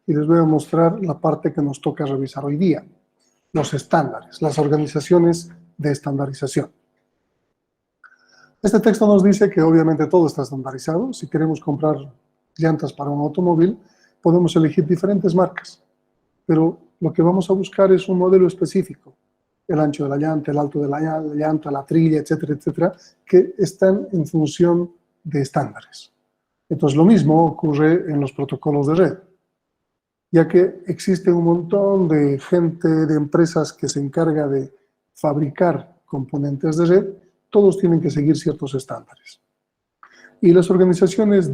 y les voy a mostrar la parte que nos toca revisar hoy día, los estándares, las organizaciones de estandarización. Este texto nos dice que obviamente todo está estandarizado. Si queremos comprar llantas para un automóvil, podemos elegir diferentes marcas, pero lo que vamos a buscar es un modelo específico, el ancho de la llanta, el alto de la llanta, la trilla, etcétera, etcétera, que están en función de estándares. Entonces, lo mismo ocurre en los protocolos de red, ya que existe un montón de gente, de empresas que se encarga de fabricar componentes de red, todos tienen que seguir ciertos estándares. Y las organizaciones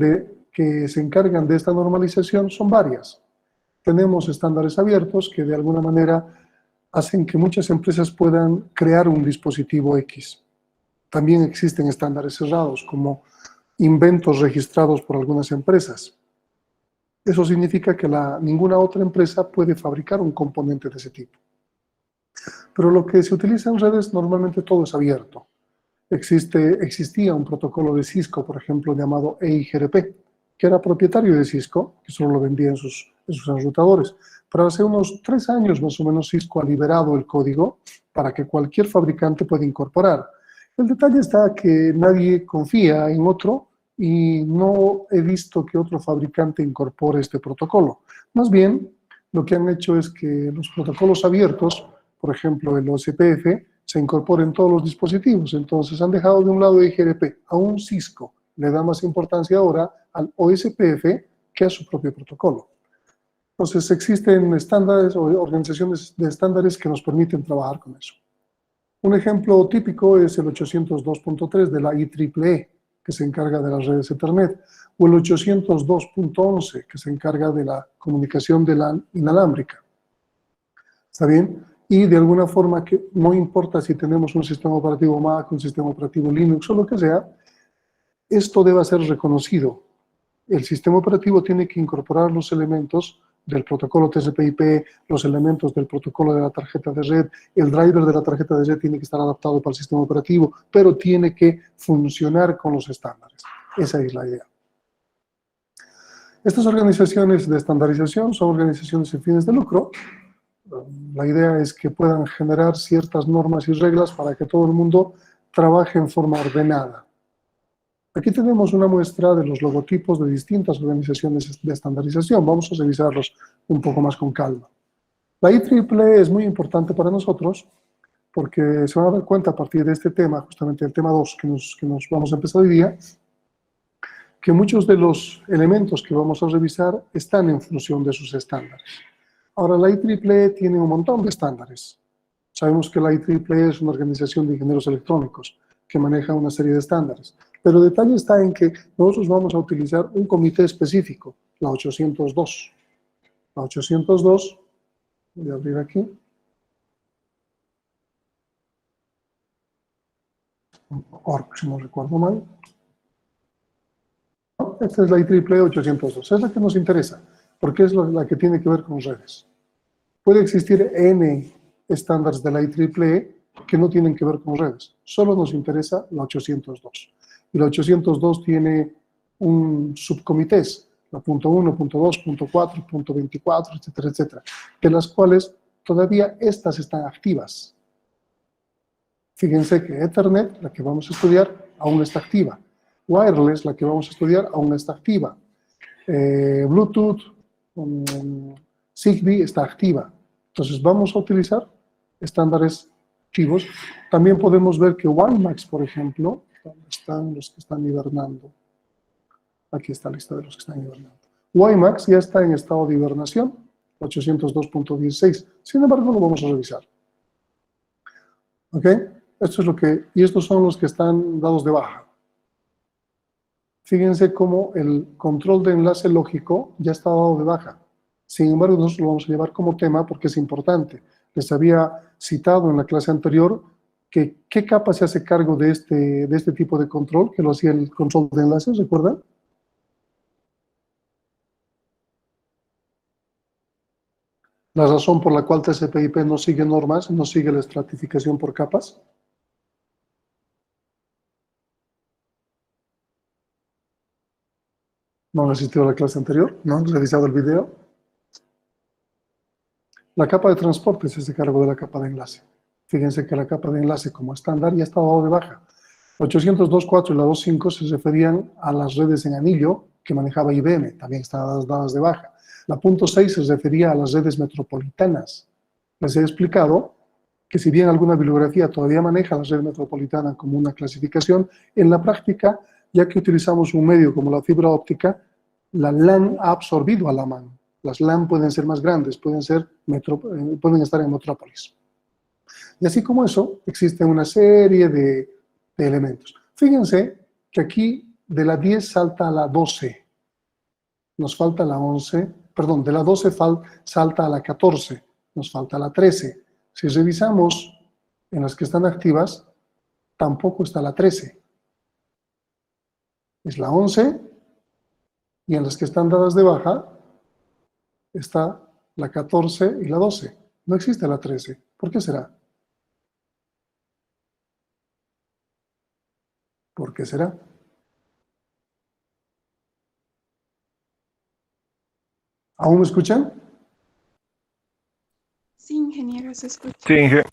que se encargan de esta normalización son varias. Tenemos estándares abiertos que de alguna manera hacen que muchas empresas puedan crear un dispositivo X. También existen estándares cerrados, como inventos registrados por algunas empresas. Eso significa que ninguna otra empresa puede fabricar un componente de ese tipo. Pero lo que se utiliza en redes, normalmente todo es abierto. Existía un protocolo de Cisco, por ejemplo, llamado EIGRP, que era propietario de Cisco, que solo lo vendía en sus enrutadores. Pero hace unos 3 años más o menos Cisco ha liberado el código para que cualquier fabricante pueda incorporar. El detalle está que nadie confía en otro y no he visto que otro fabricante incorpore este protocolo. Más bien, lo que han hecho es que los protocolos abiertos, por ejemplo el OSPF, se incorporen en todos los dispositivos. Entonces han dejado de un lado el IGRP. A un Cisco le da más importancia ahora al OSPF que a su propio protocolo. Entonces existen estándares o organizaciones de estándares que nos permiten trabajar con eso. Un ejemplo típico es el 802.3 de la IEEE, que se encarga de las redes Ethernet, o el 802.11, que se encarga de la comunicación de la inalámbrica. ¿Está bien? Y de alguna forma, que no importa si tenemos un sistema operativo Mac, un sistema operativo Linux o lo que sea, esto debe ser reconocido. El sistema operativo tiene que incorporar los elementos del protocolo TCP/IP, los elementos del protocolo de la tarjeta de red, el driver de la tarjeta de red tiene que estar adaptado para el sistema operativo, pero tiene que funcionar con los estándares. Esa es la idea. Estas organizaciones de estandarización son organizaciones sin fines de lucro. La idea es que puedan generar ciertas normas y reglas para que todo el mundo trabaje en forma ordenada. Aquí tenemos una muestra de los logotipos de distintas organizaciones de estandarización. Vamos a revisarlos un poco más con calma. La IEEE es muy importante para nosotros porque se van a dar cuenta a partir de este tema, justamente el tema 2 que nos vamos a empezar hoy día, que muchos de los elementos que vamos a revisar están en función de sus estándares. Ahora, la IEEE tiene un montón de estándares. Sabemos que la IEEE es una organización de ingenieros electrónicos que maneja una serie de estándares. Pero el detalle está en que nosotros vamos a utilizar un comité específico, la 802. La 802, voy a abrir aquí. ORC, si no recuerdo mal. Esta es la IEEE 802. Es la que nos interesa, porque es la que tiene que ver con redes. Puede existir N estándares de la IEEE que no tienen que ver con redes. Solo nos interesa la 802. Y la 802 tiene un subcomités, la punto 1, punto 2, punto 4, punto 24, etcétera, etcétera, de las cuales todavía estas están activas. Fíjense que Ethernet, la que vamos a estudiar, aún está activa. Wireless, la que vamos a estudiar, aún está activa. Bluetooth, Zigbee está activa. Entonces vamos a utilizar estándares activos. También podemos ver que WiMAX, por ejemplo, ¿dónde están los que están hibernando? Aquí está la lista de los que están hibernando. WiMAX ya está en estado de hibernación, 802.16. Sin embargo, lo vamos a revisar. ¿Ok? Esto es lo que, y estos son los que están dados de baja. Fíjense cómo el control de enlace lógico ya está dado de baja. Sin embargo, nosotros lo vamos a llevar como tema porque es importante. Les había citado en la clase anterior que qué capa se hace cargo de este tipo de control, que lo hacía el control de enlaces, ¿recuerdan? La razón por la cual TCP/IP no sigue normas, no sigue la estratificación por capas. ¿No han asistido a la clase anterior? ¿No han revisado el video? La capa de transporte se hace cargo de la capa de enlace. Fíjense que la capa de enlace como estándar ya está dado de baja. 802.4 y la 2.5 se referían a las redes en anillo que manejaba IBM, también estaban dadas de baja. La .6 se refería a las redes metropolitanas. Les he explicado que si bien alguna bibliografía todavía maneja la red metropolitana como una clasificación, en la práctica, ya que utilizamos un medio como la fibra óptica, la LAN ha absorbido a la MAN. Las LAN pueden ser más grandes, pueden estar en metrópolis. Y así como eso, existen una serie de elementos. Fíjense que aquí de la 10 salta a la 12. Nos falta la 11, perdón, de la 12 salta a la 14, nos falta la 13. Si revisamos en las que están activas, tampoco está la 13. Es la 11 y en las que están dadas de baja está la 14 y la 12. No existe la 13. ¿Por qué será? ¿Por qué será? ¿Aún me escuchan? Sí, ingeniero, se escucha. Sí, Inge.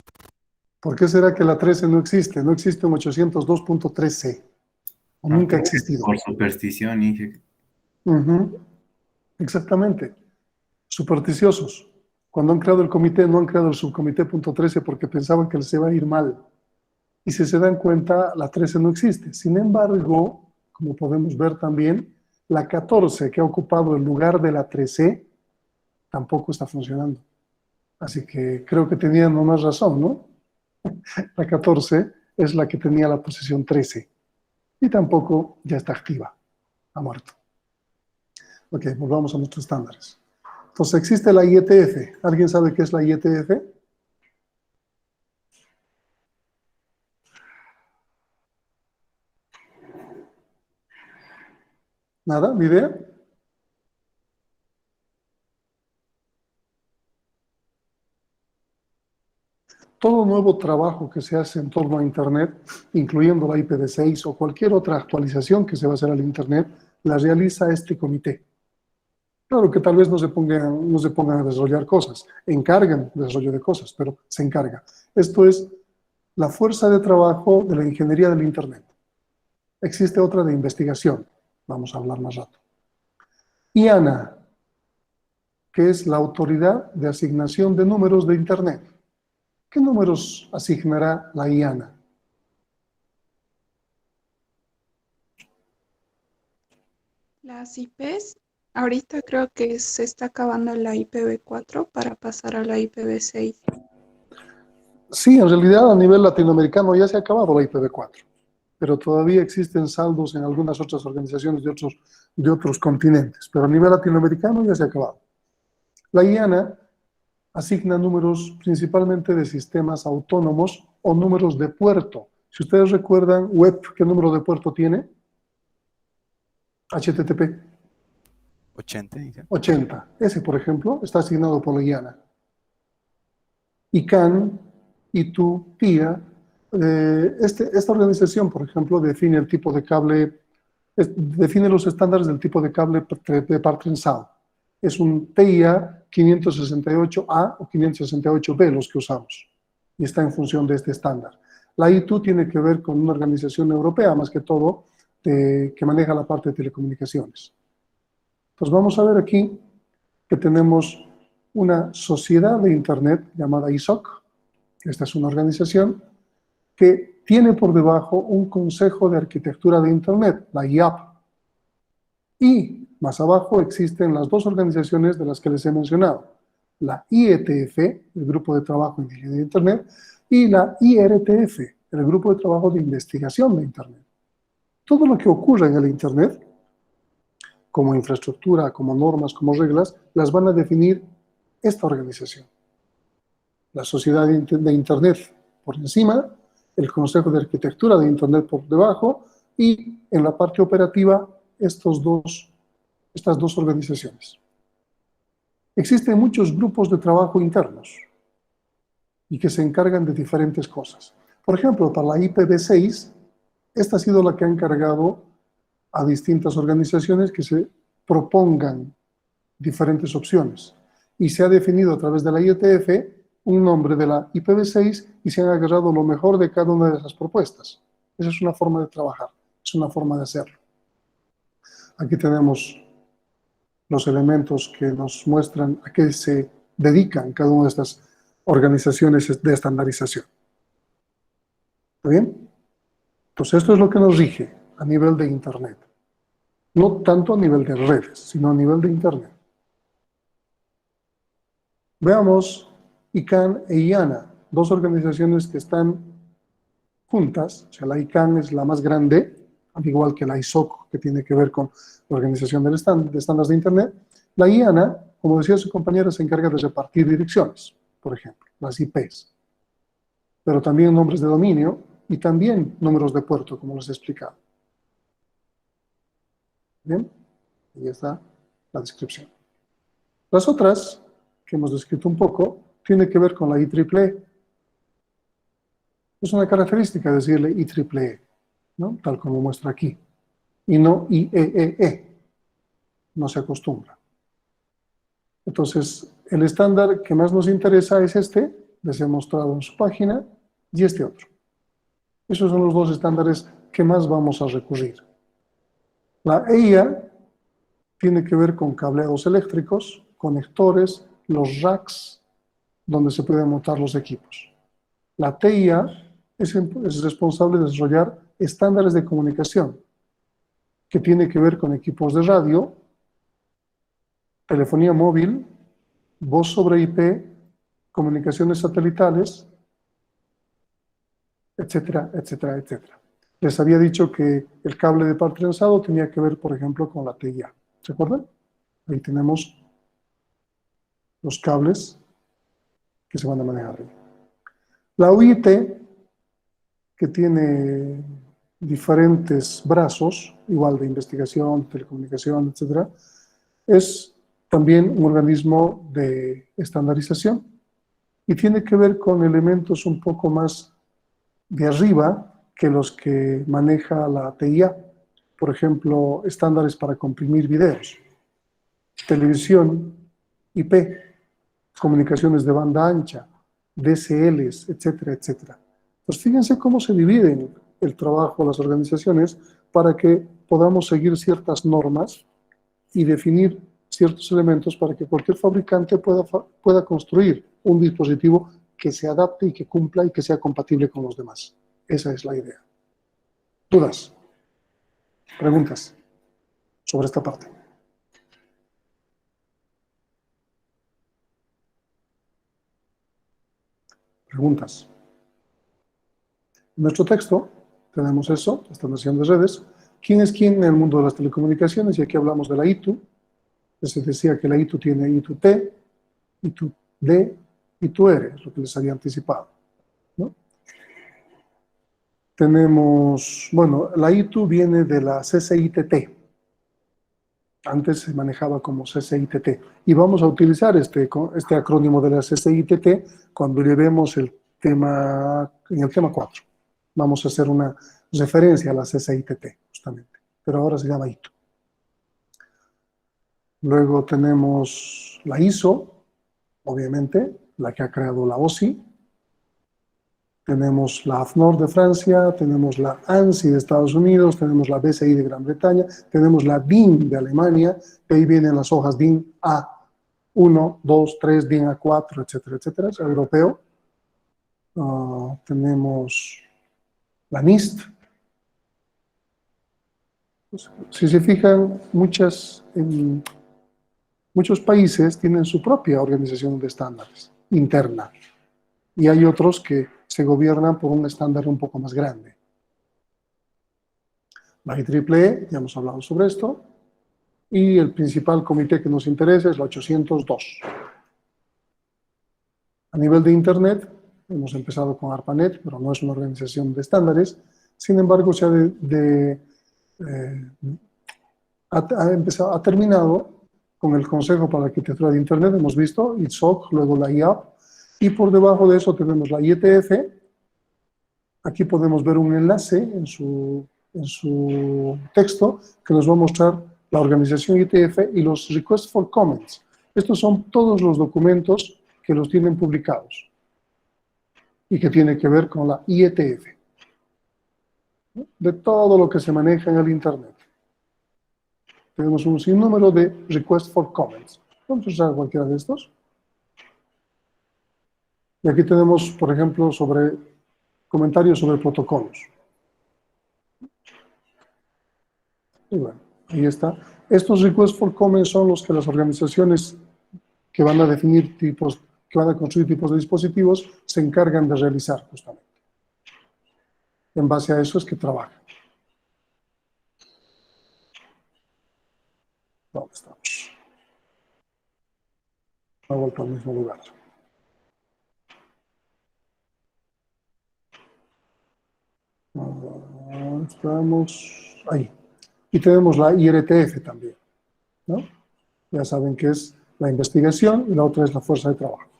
¿Por qué será que la 13 no existe? No existe un 802.13. O nunca ha existido. Por superstición, Inge. Exactamente. Supersticiosos. Cuando han creado el comité, no han creado el subcomité .13 porque pensaban que les iba a ir mal. Y si se dan cuenta, la 13 no existe. Sin embargo, como podemos ver también, la 14 que ha ocupado el lugar de la 13 tampoco está funcionando. Así que creo que tenían más razón, ¿no? La 14 es la que tenía la posición 13 y tampoco ya está activa, ha muerto. Ok, volvamos a nuestros estándares. Entonces existe la IETF. ¿Alguien sabe qué es la IETF? ¿Nada? ¿Ni idea? Todo nuevo trabajo que se hace en torno a Internet, incluyendo la IPv6 o cualquier otra actualización que se va a hacer al Internet, la realiza este comité. Claro que tal vez no se pongan a desarrollar cosas, encargan el desarrollo de cosas, pero se encarga. Esto es la fuerza de trabajo de la ingeniería del Internet. Existe otra de investigación, vamos a hablar más rato. IANA, que es la Autoridad de Asignación de Números de Internet. ¿Qué números asignará la IANA? Las IPs, ahorita creo que se está acabando la IPv4 para pasar a la IPv6. Sí, en realidad a nivel latinoamericano ya se ha acabado la IPv4, pero todavía existen saldos en algunas otras organizaciones de otros continentes, pero a nivel latinoamericano ya se ha acabado. La IANA asigna números principalmente de sistemas autónomos o números de puerto. Si ustedes recuerdan, web, ¿qué número de puerto tiene? HTTP. 80, Inge. 80. Ese, por ejemplo, está asignado por la IANA. ICANN, ITU, TIA. Esta organización, por ejemplo, define el tipo de cable, define los estándares del tipo de cable de par trenzado. Es un TIA 568A o 568B los que usamos, y está en función de este estándar. La ITU tiene que ver con una organización europea, más que todo, que maneja la parte de telecomunicaciones. Entonces vamos a ver aquí que tenemos una sociedad de Internet llamada ISOC. Esta es una organización que tiene por debajo un consejo de arquitectura de Internet, la IAP. Y más abajo existen las dos organizaciones de las que les he mencionado, la IETF, el Grupo de Trabajo en Ingeniería de Internet, y la IRTF, el Grupo de Trabajo de Investigación de Internet. Todo lo que ocurre en el Internet, como infraestructura, como normas, como reglas, las van a definir esta organización. La Sociedad de Internet por encima, el Consejo de Arquitectura de Internet por debajo, y en la parte operativa, estas dos organizaciones. Existen muchos grupos de trabajo internos y que se encargan de diferentes cosas. Por ejemplo, para la IPv6, esta ha sido la que ha encargado a distintas organizaciones que se propongan diferentes opciones. y se ha definido a través de la IETF un nombre de la IPv6 y se han agarrado lo mejor de cada una de esas propuestas. Esa es una forma de trabajar, es una forma de hacerlo. Aquí tenemos los elementos que nos muestran a qué se dedican cada una de estas organizaciones de estandarización. ¿Está bien? Entonces, esto es lo que nos rige a nivel de Internet. No tanto a nivel de redes, sino a nivel de Internet. Veamos ICANN e IANA, dos organizaciones que están juntas. O sea, la ICANN es la más grande, al igual que la ISOC, que tiene que ver con la organización de estándares de Internet. La IANA, como decía su compañera, se encarga de repartir direcciones, por ejemplo, las IPs, pero también nombres de dominio y también números de puerto, como les he explicado. Bien, ahí está la descripción. Las otras, que hemos descrito un poco, tiene que ver con la IEEE. Es una característica decirle IEEE, ¿no? Tal como muestra aquí, y no IEEE. No se acostumbra. Entonces, el estándar que más nos interesa es este, les he mostrado en su página, y este otro. Esos son los dos estándares que más vamos a recurrir. La EIA tiene que ver con cableados eléctricos, conectores, los racks, donde se pueden montar los equipos. La TIA es responsable de desarrollar estándares de comunicación, que tiene que ver con equipos de radio, telefonía móvil, voz sobre IP, comunicaciones satelitales, etcétera, etcétera, etcétera. Les había dicho que el cable de par trenzado tenía que ver, por ejemplo, con la TIA. ¿Se acuerdan? Ahí tenemos los cables que se van a manejar ahí. La UIT, que tiene diferentes brazos, igual de investigación, telecomunicación, etcétera, es también un organismo de estandarización y tiene que ver con elementos un poco más de arriba que los que maneja la TIA. Por ejemplo, estándares para comprimir videos, televisión, IP, comunicaciones de banda ancha, DSLs, etcétera, etcétera. Pues fíjense cómo se dividen el trabajo de las organizaciones para que podamos seguir ciertas normas y definir ciertos elementos para que cualquier fabricante pueda construir un dispositivo que se adapte y que cumpla y que sea compatible con los demás. Esa es la idea. ¿Dudas? ¿Preguntas sobre esta parte? ¿Preguntas? En nuestro texto tenemos eso, estandarización de redes. ¿Quién es quién en el mundo de las telecomunicaciones? Y aquí hablamos de la ITU. Se decía que la ITU tiene ITU-T, ITU-D, ITU-R, es lo que les había anticipado, ¿no? Tenemos, bueno, la ITU viene de la CCITT. Antes se manejaba como CCITT. Y vamos a utilizar este acrónimo de la CCITT cuando llevemos el tema, en el tema 4. Vamos a hacer una referencia a la CCITT, justamente. Pero ahora se llama ITU. Luego tenemos la ISO, obviamente, la que ha creado la OSI. Tenemos la AFNOR de Francia, tenemos la ANSI de Estados Unidos, tenemos la BCI de Gran Bretaña, tenemos la DIN de Alemania, que ahí vienen las hojas DIN A1, 2, 3, DIN A4, etcétera, etcétera, es europeo. Tenemos la NIST. Pues, si se fijan, muchos países tienen su propia organización de estándares interna y hay otros que se gobiernan por un estándar un poco más grande. La IEEE, ya hemos hablado sobre esto, y el principal comité que nos interesa es la 802. A nivel de Internet, hemos empezado con ARPANET, pero no es una organización de estándares. Sin embargo, se ha terminado con el Consejo para la Arquitectura de Internet, hemos visto, ISOC, luego la IAP, y por debajo de eso tenemos la IETF. Aquí podemos ver un enlace en su texto que nos va a mostrar la organización IETF y los requests for comments, Estos son todos los documentos que los tienen publicados y que tienen que ver con la IETF, ¿no? De todo lo que se maneja en el Internet. Tenemos un sinnúmero de requests for comments. Vamos a usar cualquiera de estos. Y aquí tenemos, por ejemplo, sobre comentarios sobre protocolos. Y bueno, ahí está. Estos requests for comments son los que las organizaciones que van a definir tipos, que van a construir tipos de dispositivos, se encargan de realizar justamente. En base a eso es que trabajan. ¿Dónde estamos? Me he vuelto al mismo lugar. Estamos ahí. Y tenemos la IRTF también, ¿no? Ya saben que es la investigación y la otra es la fuerza de trabajo.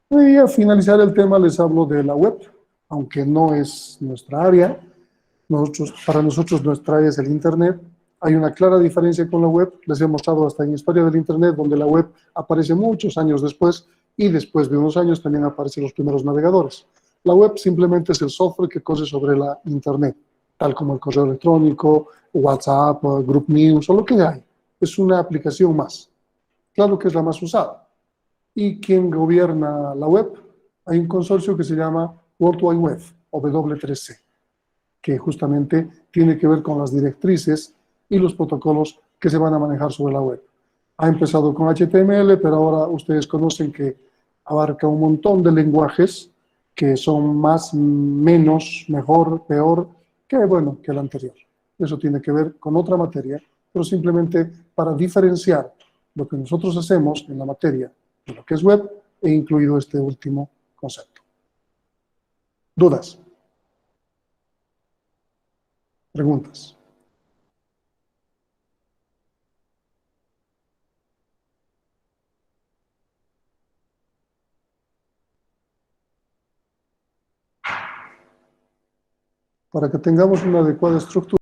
Y a finalizar el tema les hablo de la web, aunque no es nuestra área. Para nosotros nuestra área es el Internet. Hay una clara diferencia con la web. Les he mostrado hasta en Historia del Internet, donde la web aparece muchos años después y después de unos años también aparecen los primeros navegadores. La web simplemente es el software que corre sobre la Internet, tal como el correo electrónico, WhatsApp, Group News o lo que hay. Es una aplicación más. Claro que es la más usada. ¿Y quién gobierna la web? Hay un consorcio que se llama World Wide Web, o W3C, que justamente tiene que ver con las directrices y los protocolos que se van a manejar sobre la web. Ha empezado con HTML, pero ahora ustedes conocen que abarca un montón de lenguajes que son más, menos, mejor, peor, que bueno, que el anterior. Eso tiene que ver con otra materia, pero simplemente para diferenciar lo que nosotros hacemos en la materia de lo que es web, he incluido este último concepto. ¿Dudas? ¿Preguntas? Para que tengamos una adecuada estructura.